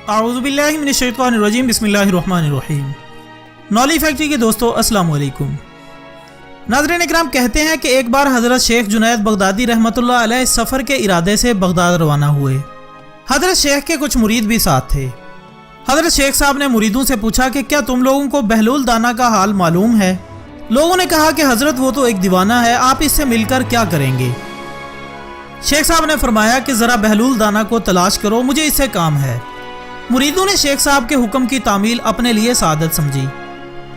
अऊज़ुबिल्लाहि मिनश्शैतानिर्रजीम बिस्मिल्लाहिर्रहमानिर्रहीम। नॉली फैक्ट्री के दोस्तों अस्सलाम वालेकुम। नाज़रीन इकराम, कहते हैं कि एक बार हज़रत शेख जुनैद बगदादी रहमतुल्लाह अलैह सफ़र के इरादे से बगदाद रवाना हुए। हज़रत शेख के कुछ मुरीद भी साथ थे। हज़रत शेख साहब ने मुरीदों से पूछा कि क्या तुम लोगों को बहलूल दाना का हाल मालूम है? लोगों ने कहा कि हज़रत वो तो एक दीवाना है, आप इससे मिलकर क्या करेंगे? शेख साहब ने फरमाया कि ज़रा बहलूल दाना को तलाश करो, मुझे इससे काम है। मुरीदों ने शेख साहब के हुक्म की तामील अपने लिए सादत समझी।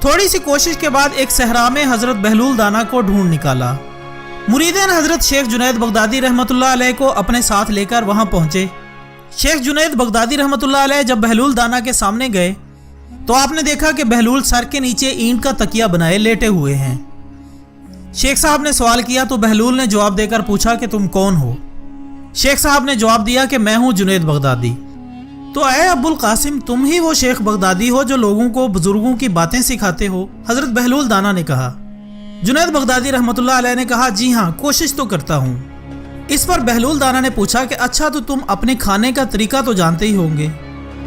थोड़ी सी कोशिश के बाद एक सहरा में हज़रत बहलूल दाना को ढूंढ निकाला। मुरीदीन हज़रत शेख जुनैद बगदादी रहमतुल्लाह अलैह को अपने साथ लेकर वहां पहुंचे। शेख जुनैद बगदादी रहमतुल्लाह अलैह जब बहलूल दाना के सामने गए तो आपने देखा कि बहलूल सर के नीचे ईंट का तकिया बनाए लेटे हुए हैं। शेख साहब ने सवाल किया तो बहलूल ने जवाब देकर पूछा कि तुम कौन हो? शेख साहब ने जवाब दिया कि मैं हूं जुनैद बगदादी। तो अय अब्बुल कासिम, तुम ही वो शेख बगदादी हो जो लोगों को बुजुर्गों की बातें सिखाते हो? हज़रत बहलूल दाना ने कहा। जुनैद बगदादी रहमतुल्लाह अलैह ने कहा, जी हाँ, कोशिश तो करता हूँ। इस पर बहलूल दाना ने पूछा कि अच्छा, तो तुम अपने खाने का तरीका तो जानते ही होंगे।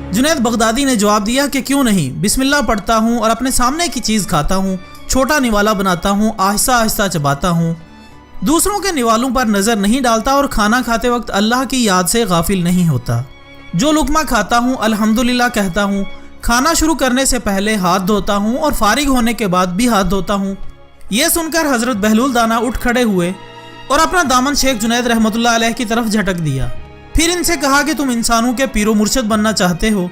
जुनैद बगदादी ने जवाब दिया कि क्यों नहीं, बिस्मिल्लाह पढ़ता हूँ और अपने सामने की चीज़ खाता हूँ, छोटा निवाला बनाता हूँ, आहिस्ता आहिस्ता चबाता हूँ, दूसरों के निवालों पर नज़र नहीं डालता और खाना खाते वक्त अल्लाह की याद से गाफिल नहीं होता। जो लुकमा खाता हूँ अल्हम्दुलिल्लाह कहता हूँ, खाना शुरू करने से पहले हाथ धोता हूँ और फारिग होने के बाद भी हाथ धोता हूँ। यह सुनकर हज़रत बहलूल दाना उठ खड़े हुए और अपना दामन शेख जुनैद रहमतुल्लाह अलैह की तरफ झटक दिया। फिर इनसे कहा कि तुम इंसानों के पीरो मुर्शिद बनना चाहते हो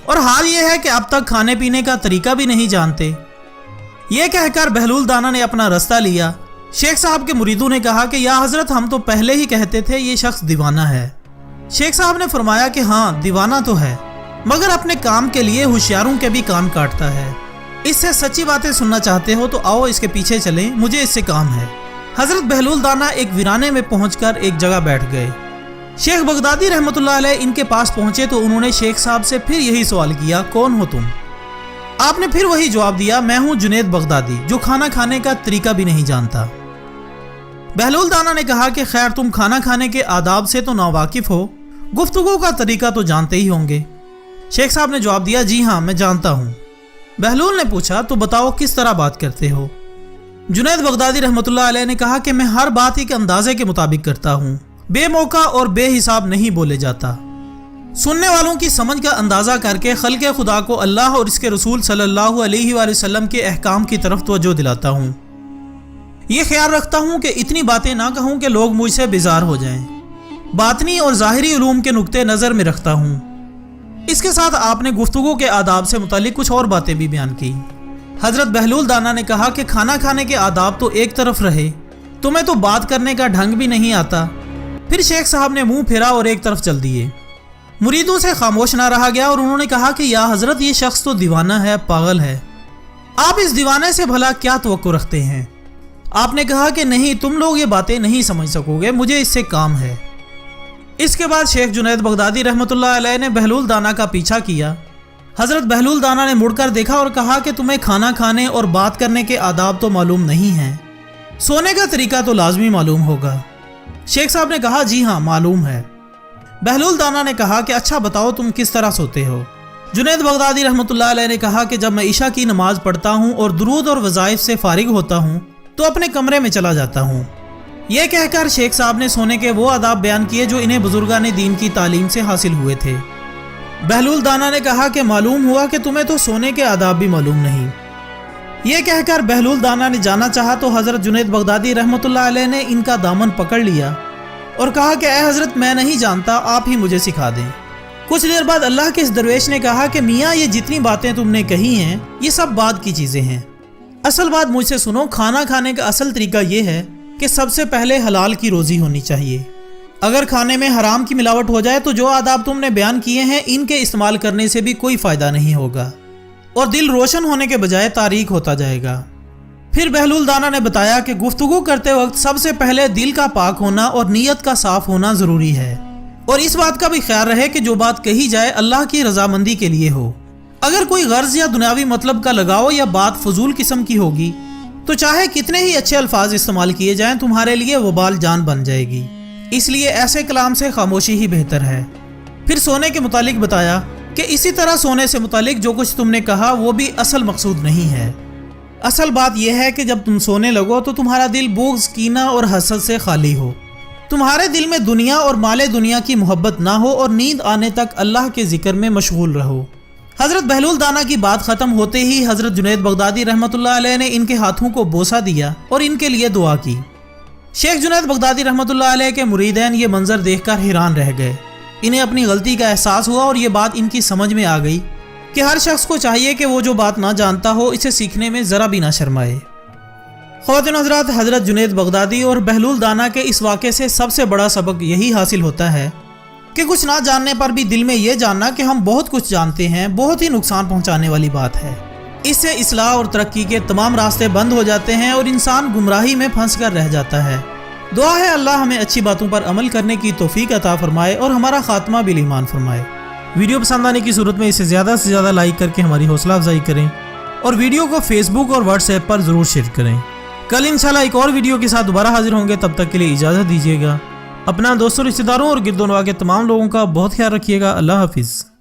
और हाल ये है कि अब तक खाने पीने का तरीका भी नहीं जानते। ये कहकर बहलूल दाना ने अपना रास्ता लिया। शेख साहब के मुरीदों ने कहा कि या हज़रत, हम तो पहले ही कहते थे ये शख्स दीवाना है। शेख साहब ने फरमाया कि हाँ, दीवाना तो है, मगर अपने काम के लिए होशियारों के भी कान काटता है। इससे सच्ची बातें सुनना चाहते हो तो आओ इसके पीछे चलें, मुझे इससे काम है। हज़रत बहलूल दाना एक वीराने में पहुंचकर एक जगह बैठ गए। शेख बगदादी रहमतुल्लाह अलैह इनके पास पहुंचे तो उन्होंने शेख साहब से फिर यही सवाल किया, कौन हो तुम? आपने फिर वही जवाब दिया, मैं हूं जुनैद बगदादी, जो खाना खाने का तरीका भी नहीं जानता। बहलूल दाना ने कहा कि खैर, तुम खाना खाने के आदाब से तो नावाकिफ हो, गुफ्तगू का तरीका तो जानते ही होंगे। शेख साहब ने जवाब दिया, जी हाँ, मैं जानता हूँ। बहलूल ने पूछा, तो बताओ किस तरह बात करते हो? जुनैद बगदादी रहमतुल्लाह अलैह ने कहा कि मैं हर बात एक अंदाजे के मुताबिक करता हूँ, बेमौका और बेहिसाब नहीं बोले जाता। सुनने वालों की समझ का अंदाजा करके खल्क़े खुदा को अल्लाह और इसके रसूल सल्लल्लाहु अलैहि वसल्लम के अहकाम की तरफ तवज्जो दिलाता हूँ। ये ख्याल रखता हूँ कि इतनी बातें ना कहूँ कि लोग मुझसे बेजार हो जाएं। बातनी और ज़ाहिरी उलूम के नुक्ते नज़र में रखता हूँ। इसके साथ आपने गुफ्तगू के आदाब से मुतालिक कुछ और बातें भी बयान की। हज़रत बहलूल दाना ने कहा कि खाना खाने के आदाब तो एक तरफ रहे, तुम्हें तो बात करने का ढंग भी नहीं आता। फिर शेख साहब ने मुंह फेरा और एक तरफ चल दिए। मुरीदों से खामोश ना रहा गया और उन्होंने कहा कि या हज़रत, ये शख्स तो दीवाना है, पागल है, आप इस दीवाने से भला क्या तवक्को रखते हैं? आपने कहा कि नहीं, तुम लोग ये बातें नहीं समझ सकोगे, मुझे इससे काम है। इसके बाद शेख जुनैद बगदादी रहमतुल्लाह अलैह ने बहलूल दाना का पीछा किया। हज़रत बहलूल दाना ने मुड़कर देखा और कहा कि तुम्हें खाना खाने और बात करने के आदाब तो मालूम नहीं हैं, सोने का तरीका तो लाजमी मालूम होगा। शेख साहब ने कहा, जी हाँ, मालूम है। बहलूल दाना ने कहा कि अच्छा बताओ, तुम किस तरह सोते हो? जुनैद बगदादी रहमतुल्लाह अलैह ने कहा कि जब मैं ईशा की नमाज पढ़ता हूँ और दुरूद और वज़ाइफ से फारिग होता हूँ तो अपने कमरे में चला जाता हूँ। यह कहकर शेख साहब ने सोने के वो आदाब बयान किए जो इन्हें बुजुर्गान दीन की तालीम से हासिल हुए थे। बहलूल दाना ने कहा कि मालूम हुआ कि तुम्हें तो सोने के आदाब भी मालूम नहीं। यह कहकर बहलूल दाना ने जाना चाहा तो हज़रत जुनैद बगदादी रहमतुल्लाह अलैह ने इनका दामन पकड़ लिया और कहा कि ऐ हज़रत, मैं नहीं जानता, आप ही मुझे सिखा दें। कुछ देर बाद अल्लाह के इस दरवेश ने कहा कि मियाँ, ये जितनी बातें तुमने कही हैं ये सब बाद की चीज़ें हैं। असल बात मुझसे सुनो। खाना खाने का असल तरीका ये है कि सबसे पहले हलाल की रोज़ी होनी चाहिए। अगर खाने में हराम की मिलावट हो जाए तो जो आदाब तुमने बयान किए हैं इनके इस्तेमाल करने से भी कोई फ़ायदा नहीं होगा और दिल रोशन होने के बजाय तारीक होता जाएगा। फिर बहलूल दाना ने बताया कि गुफ्तगू करते वक्त सबसे पहले दिल का पाक होना और नीयत का साफ होना ज़रूरी है और इस बात का भी ख्याल रहे कि जो बात कही जाए अल्लाह की रजामंदी के लिए हो। अगर कोई गर्ज या दुनियावी मतलब का लगाओ या बात फजूल किस्म की होगी तो चाहे कितने ही अच्छे अल्फाज इस्तेमाल किए जाएं, तुम्हारे लिए वो बाल जान बन जाएगी। इसलिए ऐसे कलाम से खामोशी ही बेहतर है। फिर सोने के मुतालिक बताया کہ اسی طرح سونے سے متعلق جو کچھ تم نے کہا وہ بھی اصل مقصود نہیں ہے۔ اصل بات یہ ہے کہ جب تم سونے لگو تو تمہارا دل بغض، کینہ اور حسد سے خالی ہو، تمہارے دل میں دنیا اور مال دنیا کی محبت نہ ہو، اور نیند آنے تک اللہ کے ذکر میں مشغول رہو۔ حضرت بہلول دانا کی بات ختم ہوتے ہی حضرت جنید بغدادی رحمۃ اللہ علیہ نے ان کے ہاتھوں کو بوسہ دیا اور ان کے لیے دعا کی۔ شیخ جنید بغدادی رحمۃ اللہ علیہ کے مریدین یہ منظر دیکھ کر حیران رہ گئے۔ انہیں اپنی غلطی کا احساس ہوا اور یہ بات ان کی سمجھ میں آ گئی کہ ہر شخص کو چاہیے کہ وہ جو بات نہ جانتا ہو اسے سیکھنے میں ذرا بھی نہ شرمائے۔ خواتین حضرات، حضرت جنید بغدادی اور بہلول دانا کے اس واقعے سے سب سے بڑا سبق یہی حاصل ہوتا ہے کہ کچھ نہ جاننے پر بھی دل میں یہ جاننا کہ ہم بہت کچھ جانتے ہیں بہت ہی نقصان پہنچانے والی بات ہے۔ اس سے اصلاح اور ترقی کے تمام راستے بند ہو جاتے ہیں اور انسان گمراہی میں پھنس کر رہ جاتا ہے۔ دعا ہے اللہ ہمیں اچھی باتوں پر عمل کرنے کی توفیق عطا فرمائے اور ہمارا خاتمہ بالایمان فرمائے۔ ویڈیو پسند آنے کی صورت میں اسے زیادہ سے زیادہ لائک کر کے ہماری حوصلہ افزائی کریں اور ویڈیو کو فیس بک اور واٹس ایپ پر ضرور شیئر کریں۔ کل انشاءاللہ ایک اور ویڈیو کے ساتھ دوبارہ حاضر ہوں گے، تب تک کے لیے اجازت دیجیے گا۔ اپنا دوستوں، رشتہ داروں اور گرد و نواح کے تمام لوگوں کا بہت خیال رکھیے گا۔ اللہ حافظ۔